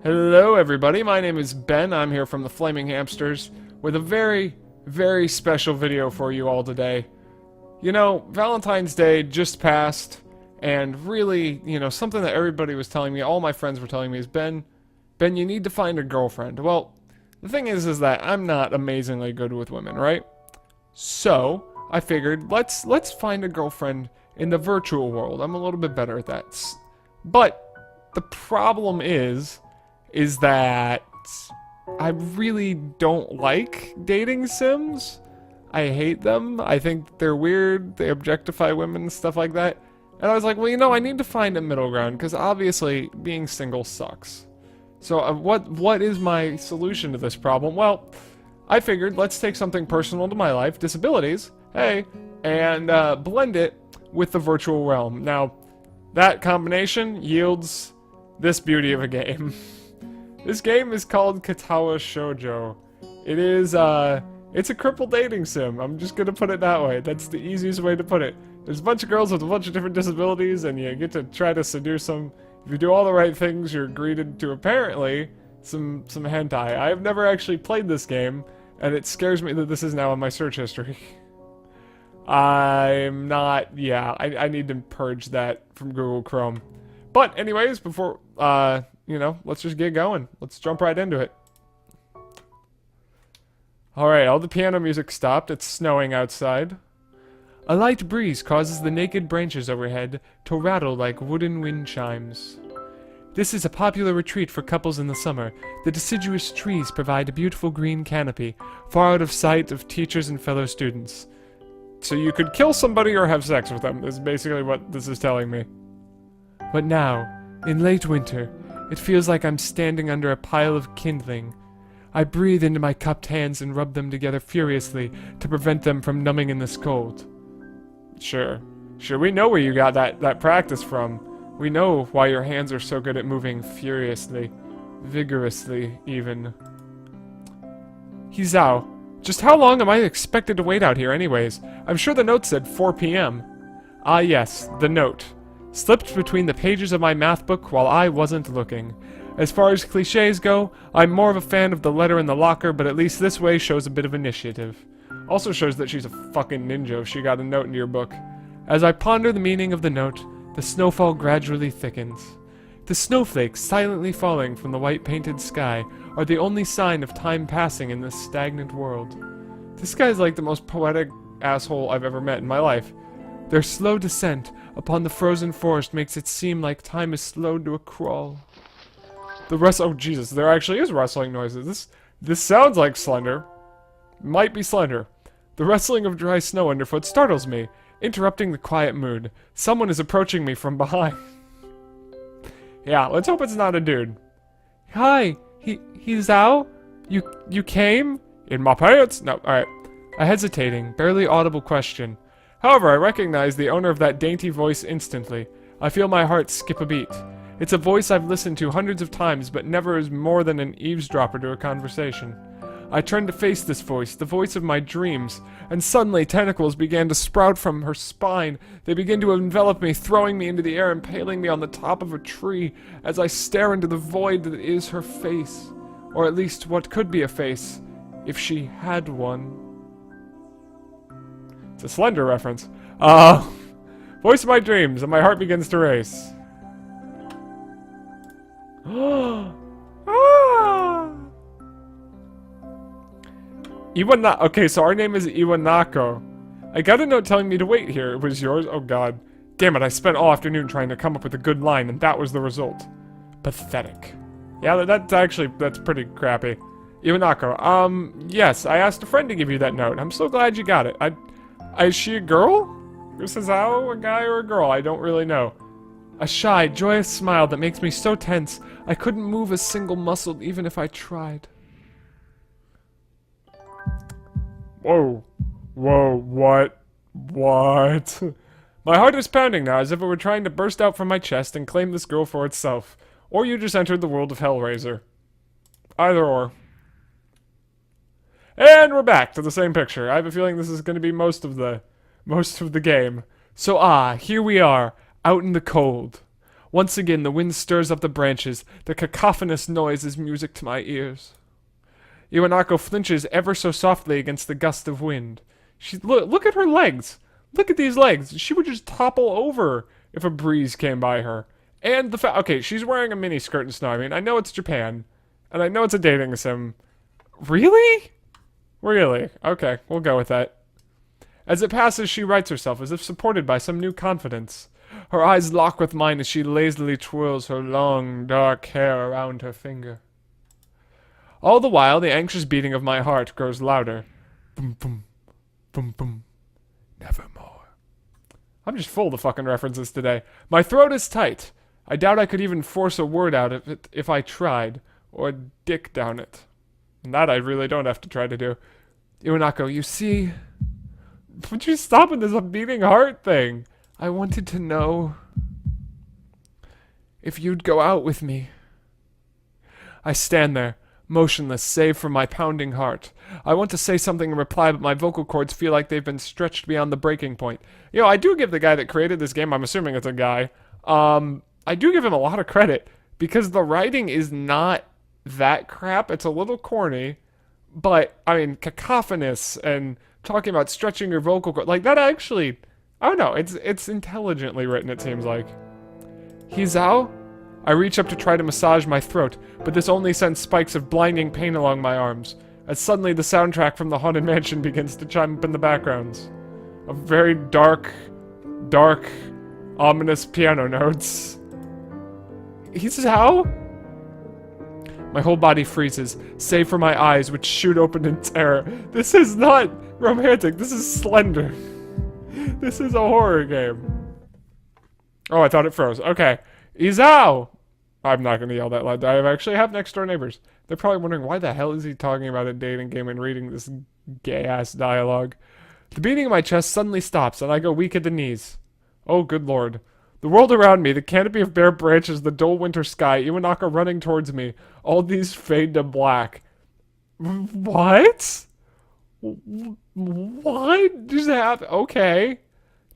Hello everybody, my name is Ben. I'm here from the Flaming Hamsters with a very, very special video for you all today. You know, Valentine's Day just passed, and really, something that everybody was telling me, all my friends were telling me is, Ben, you need to find a girlfriend. Well, the thing is that I'm not amazingly good with women, right? So, I figured, let's find a girlfriend in the virtual world. I'm a little bit better at that. But, the problem is that I really don't like dating sims. I hate them. I think they're weird. They objectify women and stuff like that. And I was like, well, I need to find a middle ground because obviously being single sucks. So what is my solution to this problem? Well, I figured let's take something personal to my life, disabilities, hey, and blend it with the virtual realm. Now, that combination yields this beauty of a game. This game is called Katawa Shoujo. It is, it's a crippled dating sim. I'm just gonna put it that way. That's the easiest way to put it. There's a bunch of girls with a bunch of different disabilities, and you get to try to seduce them. If you do all the right things, you're greeted to, apparently, some hentai. I have never actually played this game, and it scares me that this is now in my search history. I'm not, yeah, I need to purge that from Google Chrome. But anyways, before, let's just get going. Let's jump right into it. Alright, all the piano music stopped. It's snowing outside. A light breeze causes the naked branches overhead to rattle like wooden wind chimes. This is a popular retreat for couples in the summer. The deciduous trees provide a beautiful green canopy, far out of sight of teachers and fellow students. So you could kill somebody or have sex with them, is basically what this is telling me. But now, in late winter, it feels like I'm standing under a pile of kindling. I breathe into my cupped hands and rub them together furiously to prevent them from numbing in this cold. Sure, we know where you got that practice from. We know why your hands are so good at moving furiously, vigorously, even. Hizao, just how long am I expected to wait out here anyways? I'm sure the note said 4 p.m. Ah yes, the note. Slipped between the pages of my math book while I wasn't looking. As far as cliches go, I'm more of a fan of the letter in the locker, but at least this way shows a bit of initiative. Also shows that she's a fucking ninja if she got a note into your book. As I ponder the meaning of the note, the snowfall gradually thickens. The snowflakes silently falling from the white-painted sky are the only sign of time passing in this stagnant world. This guy's like the most poetic asshole I've ever met in my life. Their slow descent upon the frozen forest makes it seem like time is slowed to a crawl. Oh Jesus, there actually is rustling noises. This sounds like Slender. Might be Slender. The rustling of dry snow underfoot startles me, interrupting the quiet mood. Someone is approaching me from behind. Yeah, let's hope it's not a dude. Hi, Hizao? You came? In my pants? No, alright. A hesitating, barely audible question. However, I recognize the owner of that dainty voice instantly. I feel my heart skip a beat. It's a voice I've listened to hundreds of times, but never as more than an eavesdropper to a conversation. I turned to face this voice, the voice of my dreams, and suddenly tentacles began to sprout from her spine. They began to envelop me, throwing me into the air, impaling me on the top of a tree, as I stare into the void that is her face. Or at least what could be a face, if she had one. It's a Slender reference. Voice of my dreams, and my heart begins to race. Okay, so our name is Iwanako. I got a note telling me to wait here. It was yours? Oh god. Damn it, I spent all afternoon trying to come up with a good line, and that was the result. Pathetic. Yeah, that's pretty crappy. Iwanako, yes, I asked a friend to give you that note. I'm so glad you got it. Is she a girl? This is how a guy or a girl? I don't really know. A shy, joyous smile that makes me so tense, I couldn't move a single muscle even if I tried. Whoa. Whoa, what? What? My heart is pounding now as if it were trying to burst out from my chest and claim this girl for itself. Or you just entered the world of Hellraiser. Either or. And we're back to the same picture. I have a feeling this is going to be most of the game. So here we are, out in the cold. Once again, the wind stirs up the branches. The cacophonous noise is music to my ears. Iwanako flinches ever so softly against the gust of wind. Look at her legs. Look at these legs. She would just topple over if a breeze came by her. And okay, she's wearing a mini skirt and snow. I mean, I know it's Japan, and I know it's a dating sim. Really? Really? Okay, we'll go with that. As it passes, she rights herself as if supported by some new confidence. Her eyes lock with mine as she lazily twirls her long, dark hair around her finger. All the while, the anxious beating of my heart grows louder. Boom, boom, boom, boom. Nevermore. I'm just full of fucking references today. My throat is tight. I doubt I could even force a word out of it if I tried, or dick down it. And that I really don't have to try to do. Iwanako, you see... Would you stop with this beating heart thing? I wanted to know... if you'd go out with me. I stand there, motionless save for my pounding heart. I want to say something in reply, but my vocal cords feel like they've been stretched beyond the breaking point. You know, I do give the guy that created this game, I'm assuming it's a guy, I do give him a lot of credit, because the writing is not that crap. It's a little corny, but, I mean, cacophonous, and talking about stretching your vocal cord, like, that actually, I don't know, it's intelligently written, it seems like. Hizao? I reach up to try to massage my throat, but this only sends spikes of blinding pain along my arms, as suddenly the soundtrack from the Haunted Mansion begins to chime up in the backgrounds. A very dark, ominous piano notes. Hizao? My whole body freezes, save for my eyes, which shoot open in terror. This is not romantic, this is Slender. This is a horror game. Oh, I thought it froze. Okay. Izao! I'm not gonna yell that loud. I actually have next door neighbors. They're probably wondering, why the hell is he talking about a dating game and reading this gay-ass dialogue? The beating of my chest suddenly stops, and I go weak at the knees. Oh, good lord. The world around me, the canopy of bare branches, the dull winter sky, Iwanaka running towards me. All these fade to black. What? What just happened? Okay.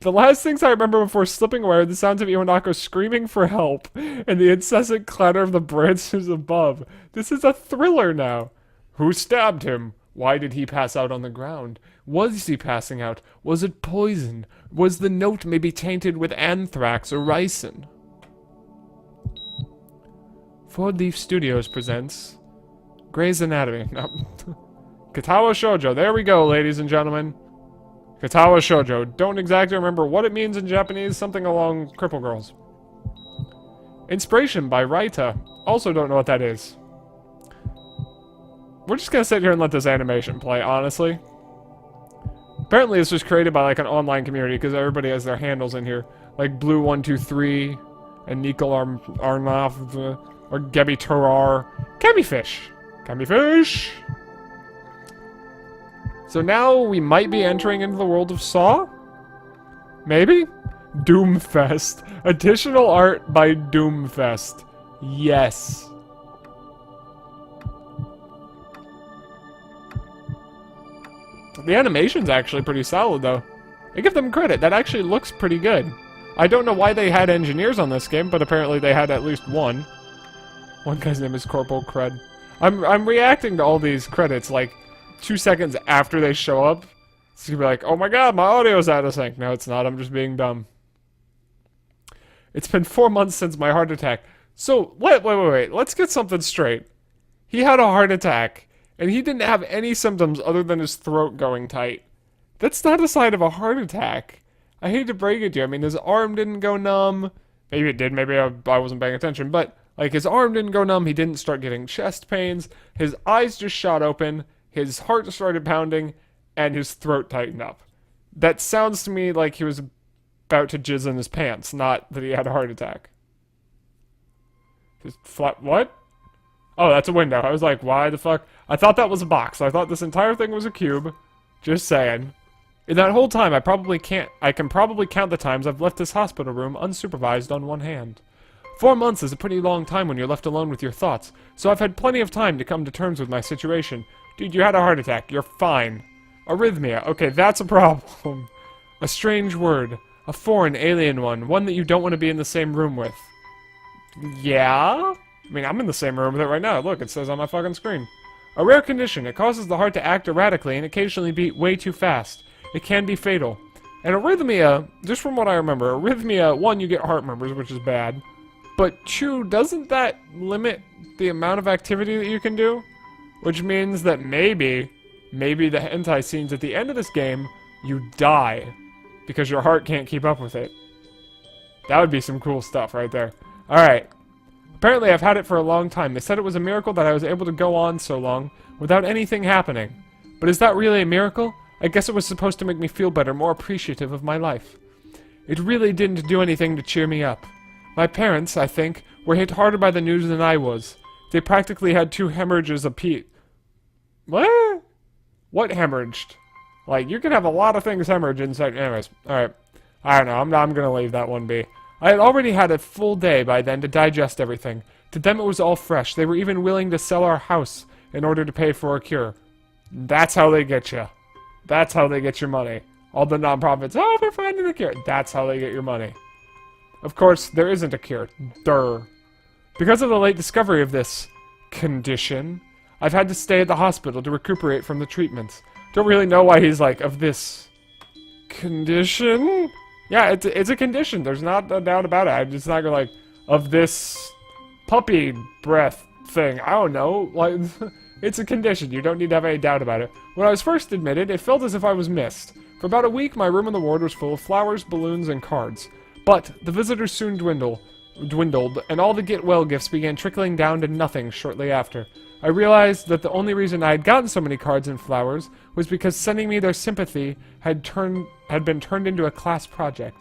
The last things I remember before slipping away are the sounds of Iwanako screaming for help and the incessant clatter of the branches above. This is a thriller now. Who stabbed him? Why did he pass out on the ground? Was he passing out? Was it poison? Was the note maybe tainted with anthrax or ricin? 4 Leaf Studios presents Grey's Anatomy. No. Katawa Shoujo. There we go, ladies and gentlemen. Katawa Shoujo. Don't exactly remember what it means in Japanese. Something along Cripple Girls. Inspiration by Raita. Also don't know what that is. We're just gonna sit here and let this animation play, honestly. Apparently this was created by like an online community because everybody has their handles in here. Like Blue123 and Nikol Arnav or Gebi Torar. Kamifish! Kamifish! So now we might be entering into the world of Saw? Maybe? Doomfest. Additional art by Doomfest. Yes. The animation's actually pretty solid, though. I give them credit. That actually looks pretty good. I don't know why they had engineers on this game, but apparently they had at least one. One guy's name is Corporal Cred. I'm reacting to all these credits, like, 2 seconds after they show up. It's gonna be like, oh my god, my audio's out of sync. No, it's not. I'm just being dumb. It's been 4 months since my heart attack. So, wait. Let's get something straight. He had a heart attack, and he didn't have any symptoms other than his throat going tight. That's not a sign of a heart attack. I hate to break it to you. I mean, his arm didn't go numb. Maybe it did. Maybe I wasn't paying attention. But, like, his arm didn't go numb. He didn't start getting chest pains. His eyes just shot open. His heart started pounding, and his throat tightened up. That sounds to me like he was about to jizz in his pants, not that he had a heart attack. Just flat, what? Oh, that's a window. I was like, why the fuck? I thought that was a box. I thought this entire thing was a cube. Just saying. In that whole time, I can probably count the times I've left this hospital room unsupervised on one hand. 4 months is a pretty long time when you're left alone with your thoughts, so I've had plenty of time to come to terms with my situation. Dude, you had a heart attack. You're fine. Arrhythmia. Okay, that's a problem. A strange word. A foreign, alien one. One that you don't want to be in the same room with. Yeah? I mean, I'm in the same room with it right now. Look, it says on my fucking screen. A rare condition. It causes the heart to act erratically and occasionally beat way too fast. It can be fatal. And arrhythmia, just from what I remember, arrhythmia, one, you get heart murmurs, which is bad. But two, doesn't that limit the amount of activity that you can do? Which means that maybe the hentai scenes at the end of this game, you die. Because your heart can't keep up with it. That would be some cool stuff right there. Alright. Apparently I've had it for a long time. They said it was a miracle that I was able to go on so long without anything happening. But is that really a miracle? I guess it was supposed to make me feel better, more appreciative of my life. It really didn't do anything to cheer me up. My parents, I think, were hit harder by the news than I was. They practically had 2 hemorrhages apiece. What? What hemorrhaged? Like, you can have a lot of things hemorrhage inside. Anyways, alright. I don't know, I'm gonna leave that one be. I had already had a full day by then to digest everything. To them it was all fresh. They were even willing to sell our house in order to pay for a cure. That's how they get you. That's how they get your money. All the nonprofits, oh, we're finding a cure. That's how they get your money. Of course, there isn't a cure. Durr. Because of the late discovery of this condition, I've had to stay at the hospital to recuperate from the treatments. Don't really know why he's like, of this condition? Yeah, it's a condition. There's not a doubt about it. I'm just not gonna like, of this puppy breath thing. I don't know. Like, it's a condition. You don't need to have any doubt about it. When I was first admitted, it felt as if I was missed. For about a week, my room in the ward was full of flowers, balloons, and cards. But the visitors soon dwindled, and all the get-well gifts began trickling down to nothing shortly after. I realized that the only reason I had gotten so many cards and flowers was because sending me their sympathy had been turned into a class project.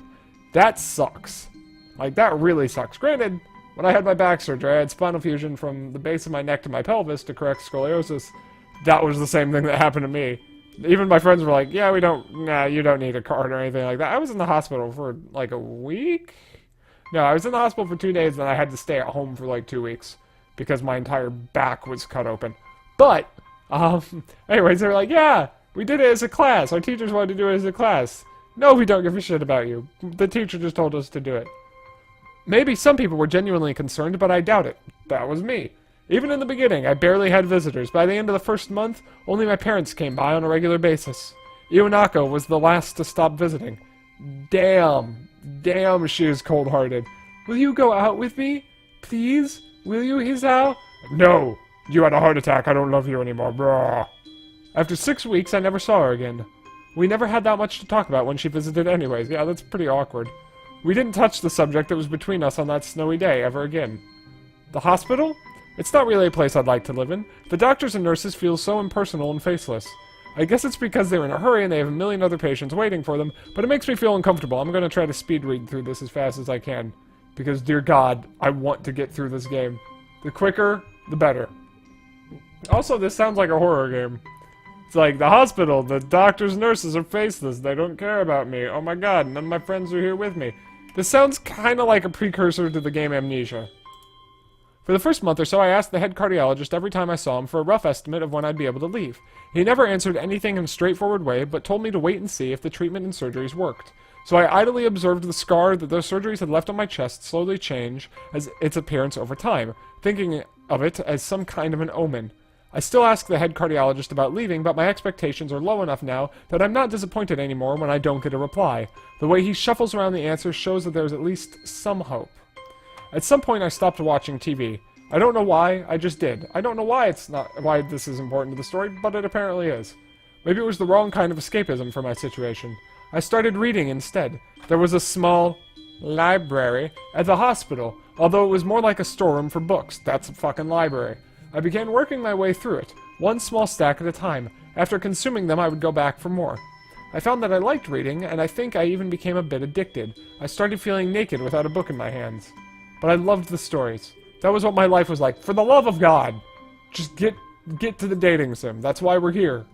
That sucks. Like, that really sucks. Granted, when I had my back surgery, I had spinal fusion from the base of my neck to my pelvis to correct scoliosis. That was the same thing that happened to me. Even my friends were like, yeah, you don't need a card or anything like that. I was in the hospital for like a week? No, I was in the hospital for 2 days and I had to stay at home for like 2 weeks because my entire back was cut open. But, anyways, they were like, yeah, we did it as a class. Our teachers wanted to do it as a class. No, we don't give a shit about you. The teacher just told us to do it. Maybe some people were genuinely concerned, but I doubt it. That was me. Even in the beginning, I barely had visitors. By the end of the first month, only my parents came by on a regular basis. Iwanako was the last to stop visiting. Damn, she is cold-hearted. Will you go out with me? Please? Will you, Hisao? No! You had a heart attack. I don't love you anymore. Brah. After 6 weeks, I never saw her again. We never had that much to talk about when she visited anyways. Yeah, that's pretty awkward. We didn't touch the subject that was between us on that snowy day ever again. The hospital? It's not really a place I'd like to live in. The doctors and nurses feel so impersonal and faceless. I guess it's because they're in a hurry and they have a million other patients waiting for them, but it makes me feel uncomfortable. I'm going to try to speed read through this as fast as I can. Because, dear God, I want to get through this game. The quicker, the better. Also, this sounds like a horror game. It's like, the hospital, the doctors, nurses are faceless. They don't care about me. Oh my God, none of my friends are here with me. This sounds kind of like a precursor to the game Amnesia. For the first month or so, I asked the head cardiologist every time I saw him for a rough estimate of when I'd be able to leave. He never answered anything in a straightforward way, but told me to wait and see if the treatment and surgeries worked. So I idly observed the scar that those surgeries had left on my chest slowly change as its appearance over time, thinking of it as some kind of an omen. I still ask the head cardiologist about leaving, but my expectations are low enough now that I'm not disappointed anymore when I don't get a reply. The way he shuffles around the answers shows that there's at least some hope. At some point I stopped watching TV. I don't know why, I just did. I don't know why this is important to the story, but it apparently is. Maybe it was the wrong kind of escapism for my situation. I started reading instead. There was a small library at the hospital, although it was more like a storeroom for books. That's a fucking library. I began working my way through it, one small stack at a time. After consuming them, I would go back for more. I found that I liked reading, and I think I even became a bit addicted. I started feeling naked without a book in my hands. But I loved the stories. That was what my life was like. For the love of God! Just get to the dating sim. That's why we're here.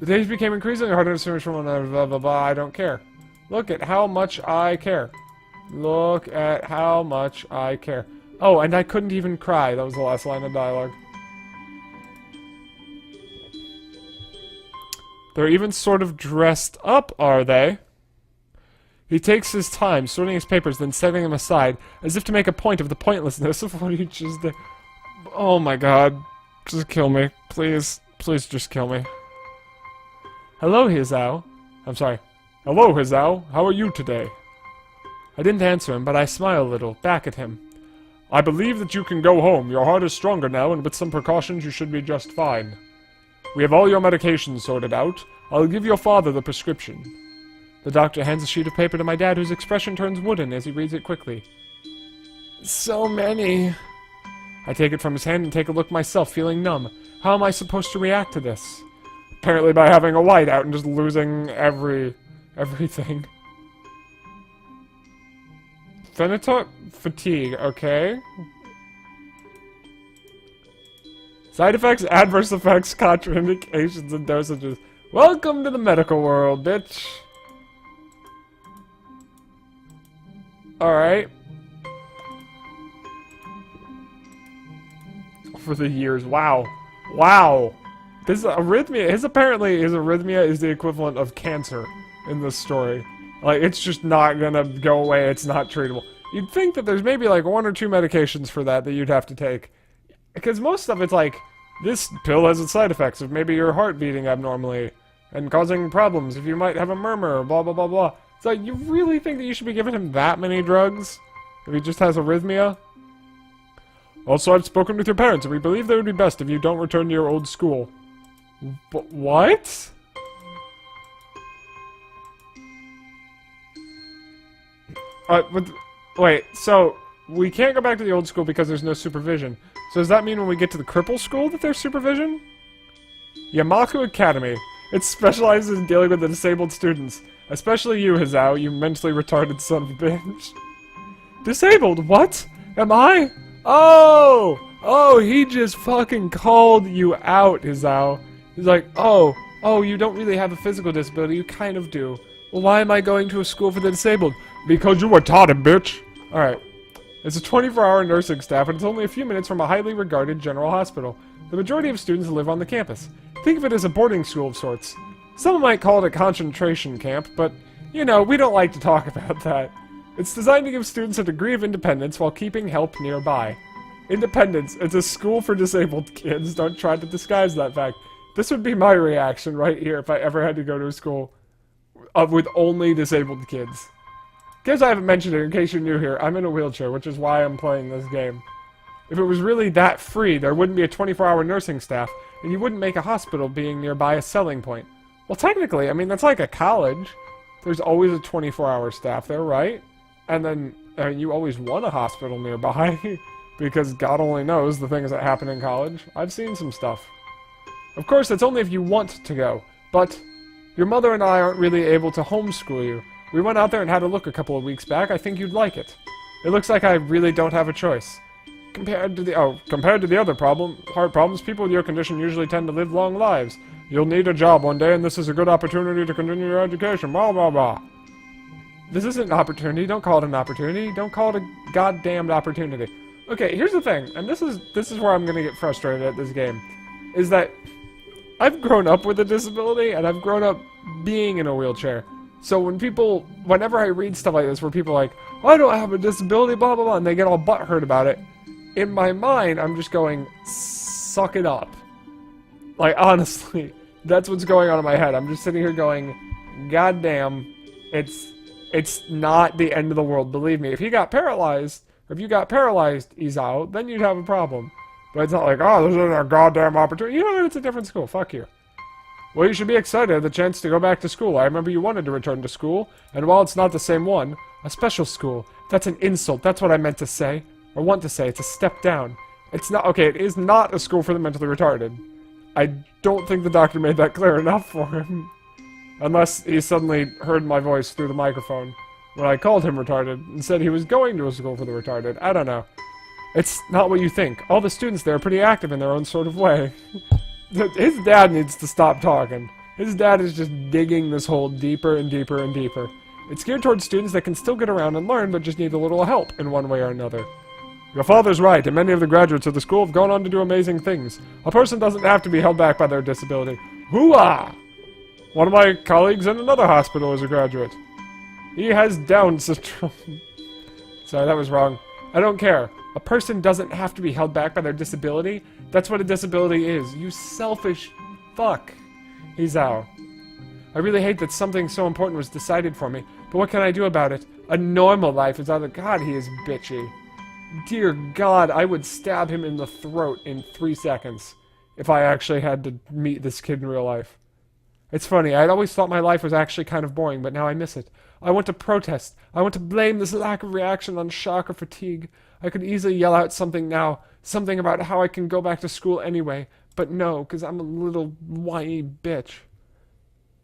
The days became increasingly harder to distinguish from one another. Blah, blah, blah. I don't care. Look at how much I care. Look at how much I care. Oh, and I couldn't even cry. That was the last line of dialogue. They're even sort of dressed up, are they? He takes his time, sorting his papers, then setting them aside, as if to make a point of the pointlessness of what he just did. Oh my god. Just kill me. Please. Please just kill me. Hello, Hizao. I'm sorry. Hello, Hizao. How are you today? I didn't answer him, but I smiled a little, back at him. I believe that you can go home. Your heart is stronger now, and with some precautions you should be just fine. We have all your medications sorted out. I'll give your father the prescription. The doctor hands a sheet of paper to my dad, whose expression turns wooden as he reads it quickly. So many. I take it from his hand and take a look myself, feeling numb. How am I supposed to react to this? Apparently by having a whiteout and just losing everything. Phenotype fatigue, okay. Side effects, adverse effects, contraindications, and dosages. Welcome to the medical world, bitch. Alright. For the years. Wow. Wow. This arrhythmia, his arrhythmia is the equivalent of cancer in this story. Like, it's just not gonna go away, it's not treatable. You'd think that there's maybe like 1 or 2 medications for that you'd have to take. Because most of it's like, this pill has its side effects of maybe your heart beating abnormally and causing problems if you might have a murmur, blah blah blah blah. So you really think that you should be giving him that many drugs? If he just has arrhythmia? Also, I've spoken with your parents, and we believe that it would be best if you don't return to your old school. But what? Wait, so we can't go back to the old school because there's no supervision. So does that mean when we get to the cripple school that there's supervision? Yamaku Academy. It specializes in dealing with the disabled students. Especially you, Hizao, you mentally retarded son of a bitch. Disabled? What? Am I? Oh! Oh, he just fucking called you out, Hizao. He's like, oh, you don't really have a physical disability, you kind of do. Well, why am I going to a school for the disabled? Because you were taught it, bitch! Alright. It's a 24-hour nursing staff, and it's only a few minutes from a highly regarded general hospital. The majority of students live on the campus. Think of it as a boarding school of sorts. Some might call it a concentration camp, but, you know, we don't like to talk about that. It's designed to give students a degree of independence while keeping help nearby. Independence. It's a school for disabled kids. Don't try to disguise that fact. This would be my reaction right here if I ever had to go to a school with only disabled kids. Because I haven't mentioned it, in case you're new here, I'm in a wheelchair, which is why I'm playing this game. If it was really that free, there wouldn't be a 24-hour nursing staff, and you wouldn't make a hospital being nearby a selling point. Well, technically, I mean, that's like a college. There's always a 24-hour staff there, right? And then, you always want a hospital nearby, because God only knows the things that happen in college. I've seen some stuff. Of course, that's only if you want to go, but your mother and I aren't really able to homeschool you. We went out there and had a look a couple of weeks back. I think you'd like it. It looks like I really don't have a choice. Compared to the other heart problems, people with your condition usually tend to live long lives. You'll need a job one day, and this is a good opportunity to continue your education, blah blah blah. This isn't an opportunity. Don't call it an opportunity. Don't call it a goddamned opportunity. Okay, here's the thing, and this is where I'm gonna get frustrated at this game, is that I've grown up with a disability, and I've grown up being in a wheelchair. So whenever I read stuff like this, where people are like, I don't have a disability, blah blah blah, and they get all butthurt about it, in my mind, I'm just going, suck it up. Like, honestly, that's what's going on in my head. I'm just sitting here going, goddamn, it's not the end of the world, believe me. If you got paralyzed, Izao, then you'd have a problem. But it's not like, oh, this isn't a goddamn opportunity. You know what, it's a different school, fuck you. Well, you should be excited at the chance to go back to school. I remember you wanted to return to school, and while it's not the same one, a special school, that's an insult, that's what I meant to say. Or want to say, it's a step down. It's not, okay, it is not a school for the mentally retarded. I don't think the doctor made that clear enough for him. Unless he suddenly heard my voice through the microphone when I called him retarded and said he was going to a school for the retarded. I don't know. It's not what you think. All the students there are pretty active in their own sort of way. His dad needs to stop talking. His dad is just digging this hole deeper and deeper and deeper. It's geared towards students that can still get around and learn, but just need a little help in one way or another. Your father's right, and many of the graduates of the school have gone on to do amazing things. A person doesn't have to be held back by their disability. Hooah! One of my colleagues in another hospital is a graduate. He has Down syndrome. Sorry, that was wrong. I don't care. A person doesn't have to be held back by their disability. That's what a disability is. You selfish fuck. He's out. I really hate that something so important was decided for me, but what can I do about it? A normal life is either— God, he is bitchy. Dear God, I would stab him in the throat in 3 seconds if I actually had to meet this kid in real life. It's funny, I'd always thought my life was actually kind of boring, but now I miss it. I want to protest. I want to blame this lack of reaction on shock or fatigue. I could easily yell out something now, something about how I can go back to school anyway, but no, because I'm a little whiny bitch.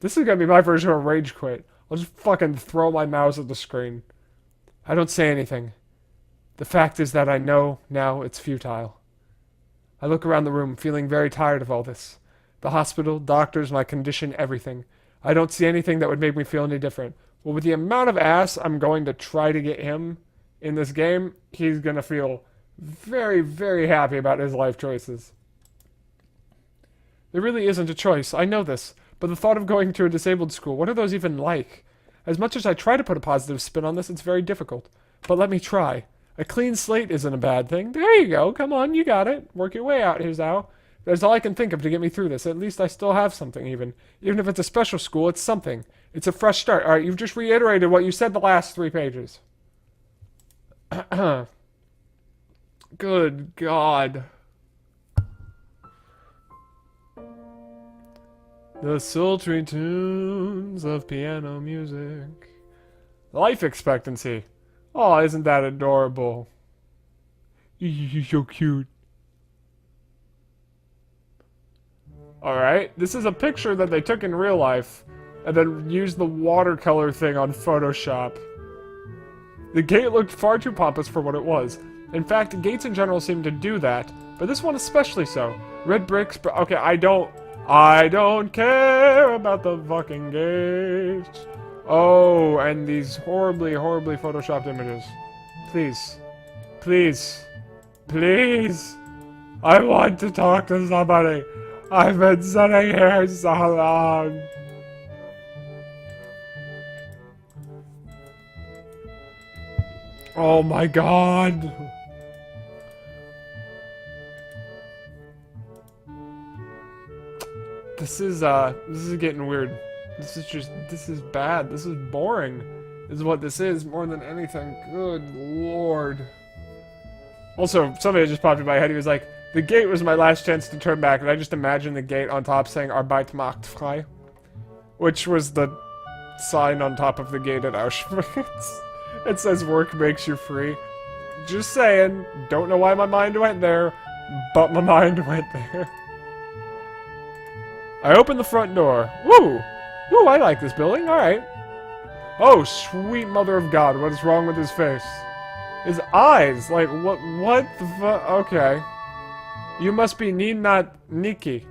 This is going to be my version of a rage quit. I'll just fucking throw my mouse at the screen. I don't say anything. The fact is that I know now it's futile. I look around the room, feeling very tired of all this. The hospital, doctors, my condition, everything. I don't see anything that would make me feel any different. Well, with the amount of ass I'm going to try to get him in this game, he's going to feel very, very happy about his life choices. There really isn't a choice, I know this. But the thought of going to a disabled school, what are those even like? As much as I try to put a positive spin on this, it's very difficult. But let me try. A clean slate isn't a bad thing. There you go, come on, you got it. Work your way out, Hizao. That's all I can think of to get me through this. At least I still have something, even. Even if it's a special school, it's something. It's a fresh start. Alright, you've just reiterated what you said the last 3 pages. Good God. The sultry tunes of piano music. Life expectancy. Oh, isn't that adorable? You're so cute. Alright, this is a picture that they took in real life and then used the watercolor thing on Photoshop. The gate looked far too pompous for what it was. In fact, gates in general seem to do that, but this one especially so. Red bricks, okay, I don't care about the fucking gates. Oh, and these horribly, horribly photoshopped images. Please. Please. Please. I want to talk to somebody. I've been sitting here so long. Oh my God. This is getting weird. This is bad. This is boring. This is what this is more than anything. Good Lord. Also, somebody just popped in my head. He was like, the gate was my last chance to turn back, and I just imagined the gate on top saying Arbeit macht frei, which was the sign on top of the gate at Auschwitz. It says work makes you free. Just saying. Don't know why my mind went there, but my mind went there. I opened the front door. Woo! Woo, I like this building. Alright. Oh, sweet mother of God. What is wrong with his face? His eyes. Like, what the fuck? Okay. You must be Nikki.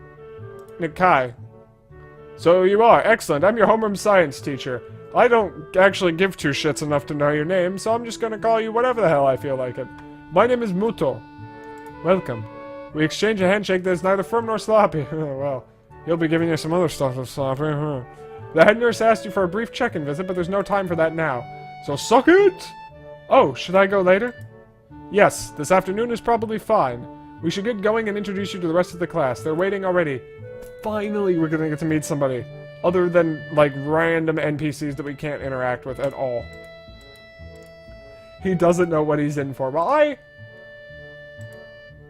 Nikai. So you are. Excellent. I'm your homeroom science teacher. I don't actually give 2 shits enough to know your name, so I'm just gonna call you whatever the hell I feel like it. My name is Muto. Welcome. We exchange a handshake that is neither firm nor sloppy. Well, he'll be giving you some other stuff that's sloppy. The head nurse asked you for a brief check-in visit, but there's no time for that now. So suck it! Oh, should I go later? Yes, this afternoon is probably fine. We should get going and introduce you to the rest of the class. They're waiting already. Finally, we're gonna get to meet somebody. Other than, like, random NPCs that we can't interact with at all. He doesn't know what he's in for. Well,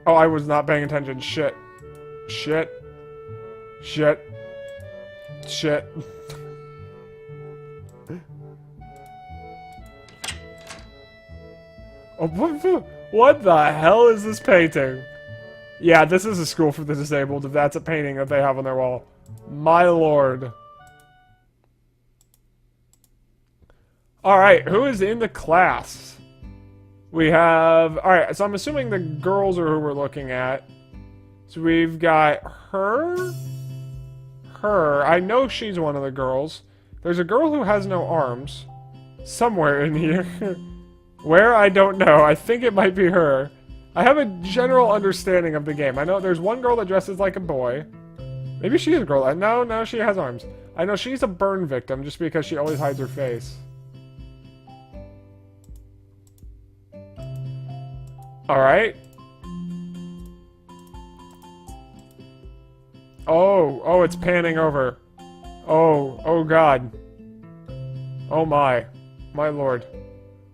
Oh, I was not paying attention. Shit. Shit. Shit. Shit. Oh, what the hell is this painting? Yeah, this is a school for the disabled, if that's a painting that they have on their wall. My lord. Alright, who is in the class? We have... Alright, so I'm assuming the girls are who we're looking at. So we've got her. I know she's one of the girls. There's a girl who has no arms. Somewhere in here. Where? I don't know. I think it might be her. I have a general understanding of the game. I know there's one girl that dresses like a boy. Maybe she is a girl. No, she has arms. I know she's a burn victim just because she always hides her face. Alright. Oh, it's panning over. Oh god. Oh my lord.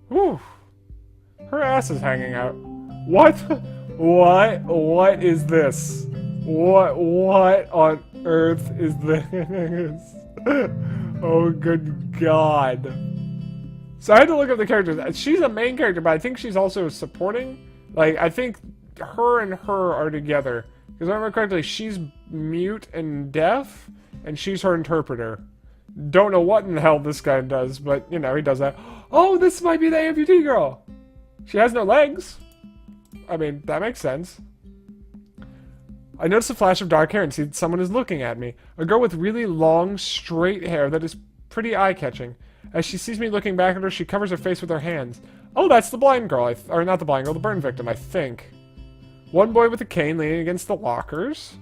Whew. Her ass is hanging out. What? What is this? What on earth is this? Oh, good god. So I had to look up the characters. She's a main character, but I think she's also supporting. Like, I think her and her are together. Because I remember correctly, she's mute and deaf, and she's her interpreter. Don't know what in the hell this guy does, but, you know, he does that. Oh, this might be the amputee girl! She has no legs. I mean, that makes sense. I noticed a flash of dark hair and see that someone is looking at me. A girl with really long, straight hair that is pretty eye-catching. As she sees me looking back at her, she covers her face with her hands. Oh, that's the blind girl. Or not the blind girl, the burn victim, I think. One boy with a cane leaning against the lockers.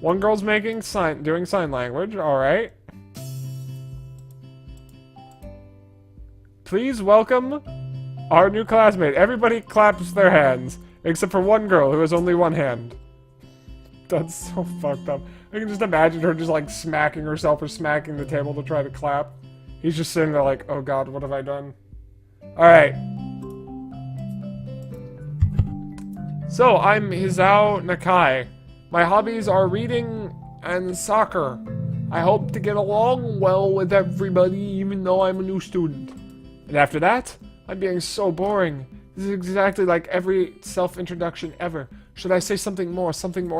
One girl's doing sign language. Alright. Please welcome our new classmate. Everybody claps their hands. Except for one girl who has only one hand. That's so fucked up. I can just imagine her just like smacking herself or smacking the table to try to clap. He's just sitting there like, oh god, what have I done? Alright. So, I'm Hisao Nakai. My hobbies are reading and soccer. I hope to get along well with everybody even though I'm a new student. And after that, I'm being so boring. This is exactly like every self-introduction ever. Should I say something more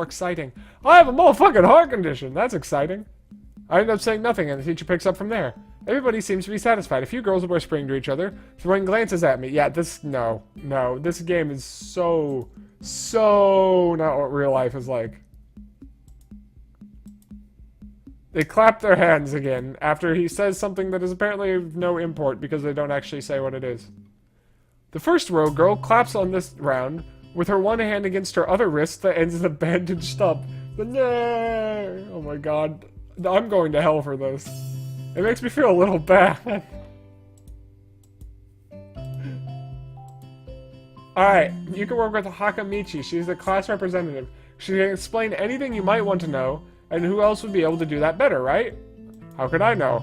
exciting? I have a motherfucking heart condition. That's exciting. I end up saying nothing and the teacher picks up from there. Everybody seems to be satisfied. A few girls are whispering to each other, throwing glances at me. Yeah, no. This game is so not what real life is like. They clap their hands again after he says something that is apparently of no import because they don't actually say what it is. The first row girl claps on this round with her one hand against her other wrist that ends in a bandaged stump. Oh my god. I'm going to hell for this. It makes me feel a little bad. Alright, you can work with Hakamichi. She's the class representative. She can explain anything you might want to know, and who else would be able to do that better, right? How could I know?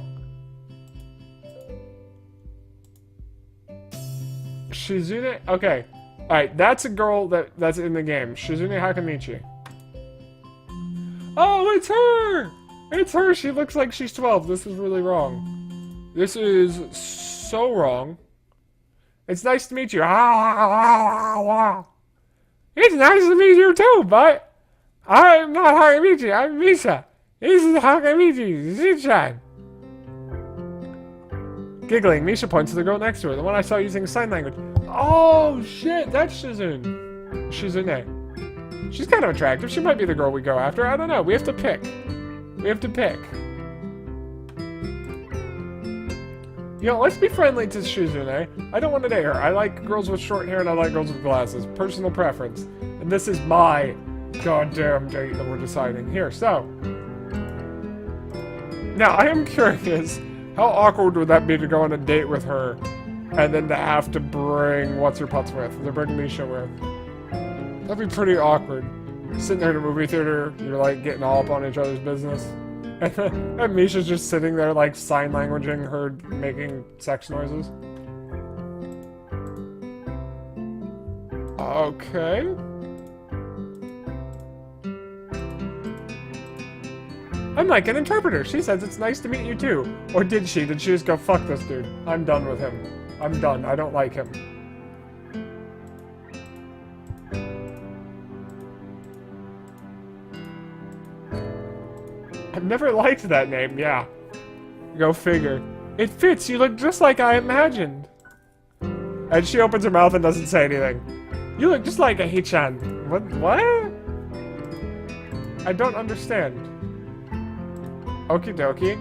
Shizune? Okay. Alright, that's a girl that's in the game. Shizune Hakamichi. Oh, it's her! It's her! She looks like she's 12. This is really wrong. This is so wrong. It's nice to meet you. It's nice to meet you too, but I'm not Hakamichi. I'm Misa. This is Hakamichi. Zinchan. Giggling, Misha points to the girl next to her, the one I saw using sign language. Oh shit, that's Shizune. She's kind of attractive. She might be the girl we go after. I don't know. We have to pick. You know, let's be friendly to Shizune. I don't want to date her. I like girls with short hair and I like girls with glasses. Personal preference. And this is my goddamn date that we're deciding here. So, now I am curious, how awkward would that be to go on a date with her and then to have to bring what's-her-putz with, to bring Misha with? That'd be pretty awkward. Sitting there in a movie theater, you're like getting all up on each other's business. And Misha's just sitting there like sign languaging her making sex noises. Okay. I'm like an interpreter. She says it's nice to meet you too. Or did she? Did she just go, fuck this dude? I'm done with him. I'm done. I don't like him. I've never liked that name, yeah. Go figure. It fits, you look just like I imagined. And she opens her mouth and doesn't say anything. You look just like a Hichan. What? I don't understand. Okie dokie.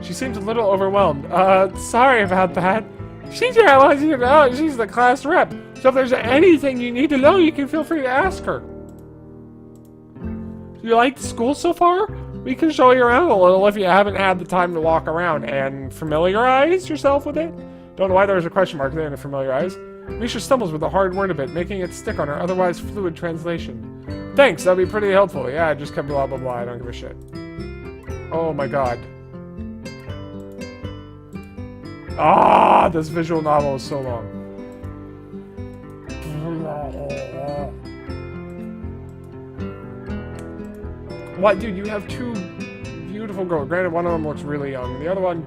She seems a little overwhelmed. Sorry about that. She just wants you to know she's the class rep. So if there's anything you need to know, you can feel free to ask her. You like the school so far? We can show you around a little if you haven't had the time to walk around and familiarize yourself with it. Don't know why there was a question mark there to familiarize. Misha stumbles with a hard word a bit, making it stick on her otherwise fluid translation. Thanks, that'd be pretty helpful. Yeah, I just kept blah blah blah, I don't give a shit. Oh my god. Ah, this visual novel is so long. What, dude, you have two beautiful girls. Granted, one of them looks really young. The other one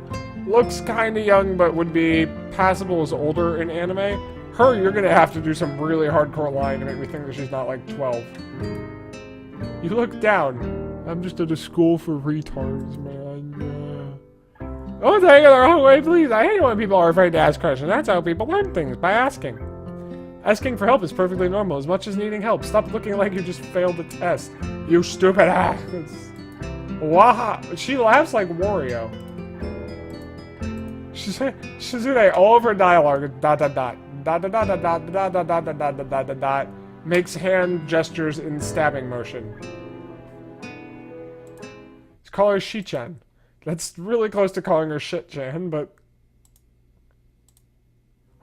looks kind of young, but would be passable as older in anime. Her, you're gonna have to do some really hardcore lying to make me think that she's not like 12. You look down. I'm just at a school for retards, man. Oh, take it the wrong way, please. I hate it when people are afraid to ask questions. That's how people learn things, by asking. Asking for help is perfectly normal, as much as needing help. Stop looking like you just failed the test. You stupid ass. Wow. She laughs like Wario. Shizune, all of her dialogue, dot dot dot. Dot dot dot dot dot dot dot dot dot dot dot dot, makes hand gestures in stabbing motion. Let's call her Shi-chan. That's really close to calling her Shit-chan, but...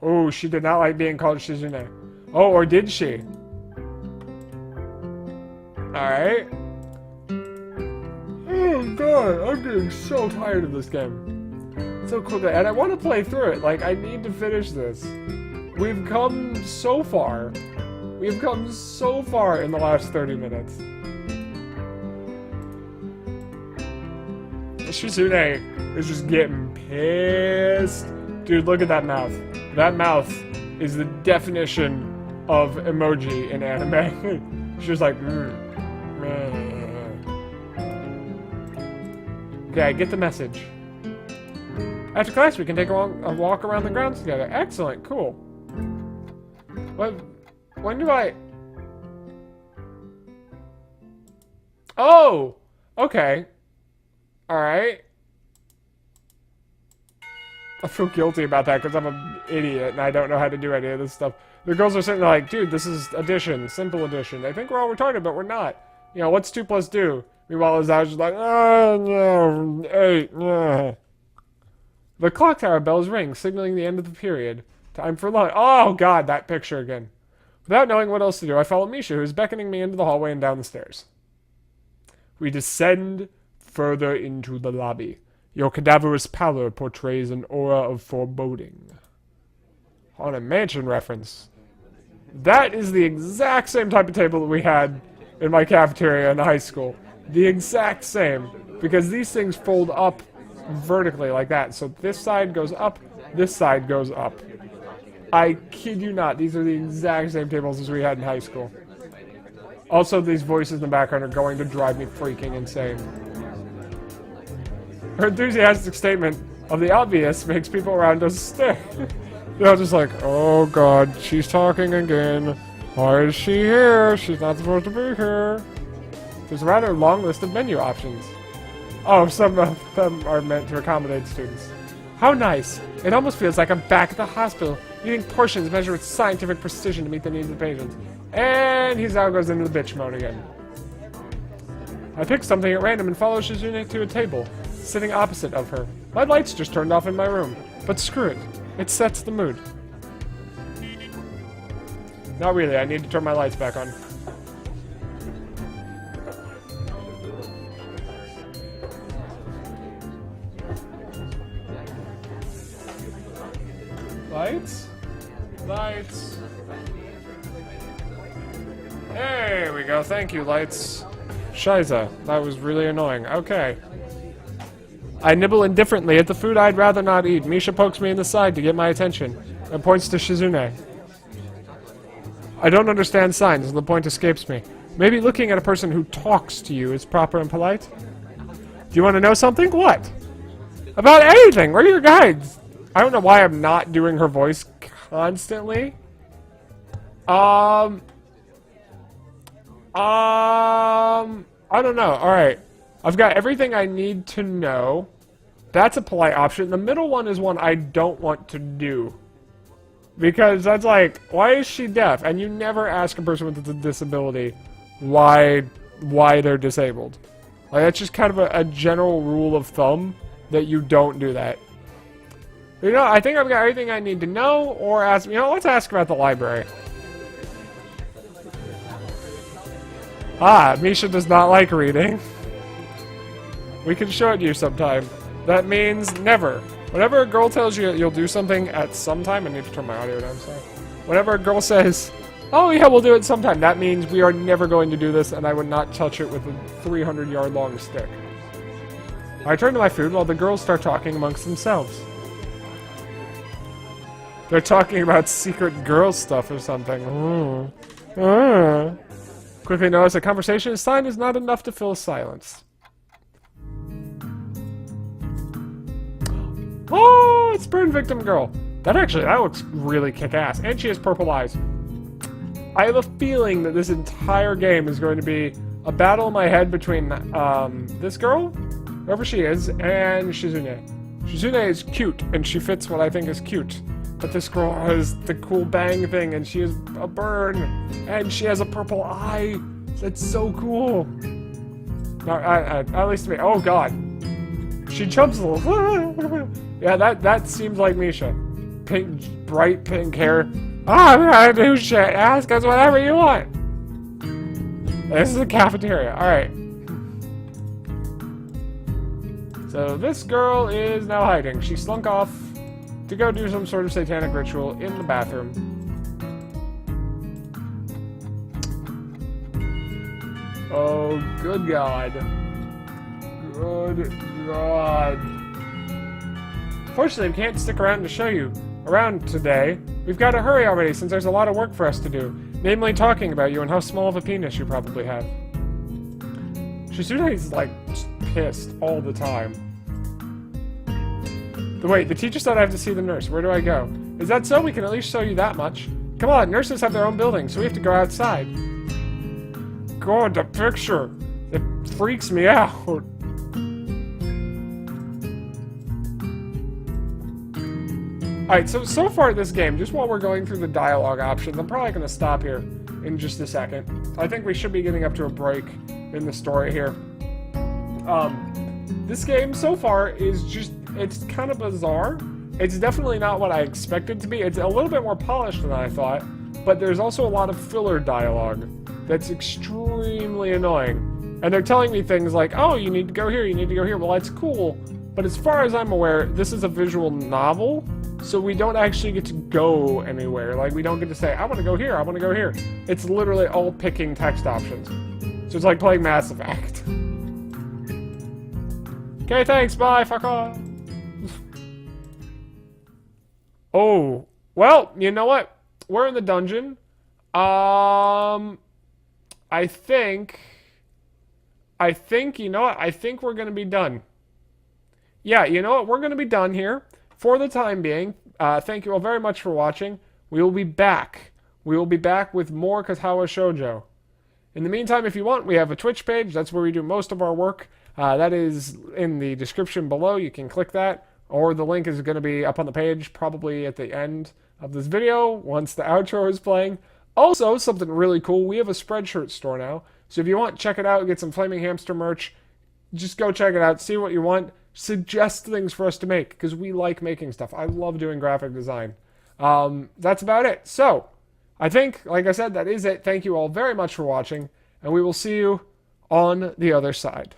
Oh, she did not like being called Shizune. Oh, or did she? Alright. Oh god, I'm getting so tired of this game. It's so cool, and I want to play through it. Like, I need to finish this. We've come so far. We've come so far in the last 30 minutes. Shizune is just getting pissed. Dude, look at that mouth. That mouth is the definition of emoji in anime. She's like, Okay, I get the message. After class, we can take a walk around the grounds together. Excellent, cool. When do I... Oh! Okay. Alright. I feel guilty about that because I'm an idiot and I don't know how to do any of this stuff. The girls are sitting there like, dude, this is addition, simple addition. They think we're all retarded, but we're not. You know, what's 2 plus 2? Meanwhile, Aza's just like, oh, no, 8, no. The clock tower bells ring, signaling the end of the period. Time for lunch. Oh, God, that picture again. Without knowing what else to do, I follow Misha, who is beckoning me into the hallway and down the stairs. We descend further into the lobby. Your cadaverous pallor portrays an aura of foreboding. Haunted Mansion reference. That is the exact same type of table that we had in my cafeteria in high school. The exact same. Because these things fold up vertically like that. So this side goes up, this side goes up. I kid you not, these are the exact same tables as we had in high school. Also, these voices in the background are going to drive me freaking insane. Her enthusiastic statement of the obvious makes people around us stare. They're just like, oh god, she's talking again. Why is she here? She's not supposed to be here. There's a rather long list of menu options. Oh, some of them are meant to accommodate students. How nice. It almost feels like I'm back at the hospital, eating portions measured with scientific precision to meet the needs of the patients. And he now goes into the bitch mode again. I pick something at random and follow Shizune to a table, sitting opposite of her. My lights just turned off in my room, but screw it. It sets the mood. Not really, I need to turn my lights back on. Lights? Lights. There we go, thank you, lights. Shiza, that was really annoying. Okay. I nibble indifferently at the food I'd rather not eat. Misha pokes me in the side to get my attention and points to Shizune. I don't understand signs and the point escapes me. Maybe looking at a person who talks to you is proper and polite? Do you want to know something? What? About anything! Where are your guides? I don't know why I'm not doing her voice constantly. I don't know. Alright. I've got everything I need to know. That's a polite option. The middle one is one I don't want to do. Because that's like, why is she deaf? And you never ask a person with a disability why they're disabled. Like, that's just kind of a general rule of thumb that you don't do that. You know, I think I've got everything I need to know, or ask, you know, let's ask about the library. Ah, Misha does not like reading. We can show it to you sometime. That means never. Whenever a girl tells you you'll do something at some time, I need to turn my audio down, sorry. Whenever a girl says, oh yeah, we'll do it sometime, that means we are never going to do this, and I would not touch it with a 300-yard long stick. I turn to my food while the girls start talking amongst themselves. They're talking about secret girl stuff or something. Quickly notice a conversation sign is not enough to fill silence. Oh, it's burn victim girl. That looks really kick-ass. And she has purple eyes. I have a feeling that this entire game is going to be a battle in my head between this girl, whoever she is, and Shizune. Shizune is cute, and she fits what I think is cute. But this girl has the cool bang thing, and she has a burn, and she has a purple eye. That's so cool. No, at least to me. Oh god, she jumps a little. Yeah, that seems like Misha. Pink, bright pink hair. I'm gonna do shit. Ask us whatever you want. This is the cafeteria. All right. So this girl is now hiding. She slunk off to go do some sort of satanic ritual in the bathroom. Oh, good God. Good God. Fortunately, we can't stick around to show you around today. We've got to hurry already since there's a lot of work for us to do. Namely, talking about you and how small of a penis you probably have. Shizune's like just pissed all the time. Wait, the teacher said I have to see the nurse. Where do I go? Is that so? We can at least show you that much. Come on, nurses have their own building, so we have to go outside. God, the picture. It freaks me out. Alright, so far this game, just while we're going through the dialogue options, I'm probably going to stop here in just a second. I think we should be getting up to a break in the story here. This game so far is just, it's kind of bizarre. It's definitely not what I expected to be. It's a little bit more polished than I thought, but there's also a lot of filler dialogue that's extremely annoying. And they're telling me things like, oh, you need to go here, you need to go here. Well, that's cool, but as far as I'm aware, this is a visual novel, so we don't actually get to go anywhere. Like, we don't get to say, I want to go here, I want to go here. It's literally all picking text options. So it's like playing Mass Effect. Okay, thanks, bye, fuck off. Oh, well, you know what? We're in the dungeon. I think, you know what? I think we're going to be done. Yeah, you know what? We're going to be done here for the time being. Thank you all very much for watching. We will be back. We will be back with more Katawa Shoujo. In the meantime, if you want, we have a Twitch page. That's where we do most of our work. That is in the description below. You can click that, or the link is going to be up on the page probably at the end of this video once the outro is playing. Also, something really cool, we have a Spreadshirt store now. So if you want, check it out, get some Flaming Hamster merch. Just go check it out, see what you want. Suggest things for us to make, because we like making stuff. I love doing graphic design. That's about it. So, I think, like I said, that is it. Thank you all very much for watching, and we will see you on the other side.